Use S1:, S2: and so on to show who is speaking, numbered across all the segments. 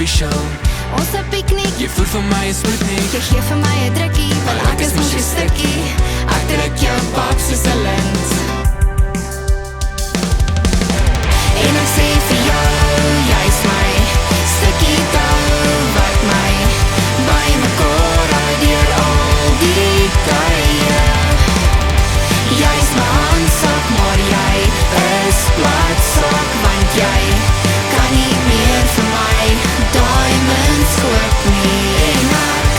S1: official.
S2: Ons 'n piknik,
S1: Jy voel vir my is Sputnik.
S2: jy gee vir my 'n drukkie, want ek is mos jou stukkie. Ek druk jou pap soos 'n lint. En ek sê vir jou, jy's my stukkie touw wat my bymekaar hou deur al die tye. Jy's my handsak, maar jy is platsak, want jy kan nie meer vir my diamonds koop nie. En ek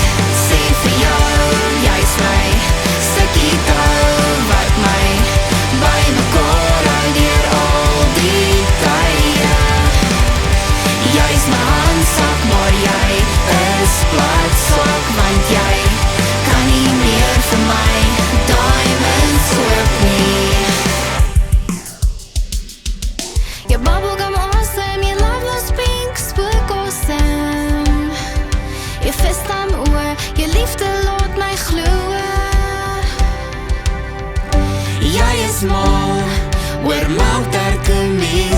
S2: sê vir jou, jy's my stukkie touw wat my bymekaar hou deur al die tye. Jy's my handsak, maar jy is platsak, want jy kan nie meer vir my diamonds koop nie. Your bubblegum awesome, your love was pink, spook awesome. Your fist aan oor, your liefde laat my gloe. Jy is mal, oor melkterke mens.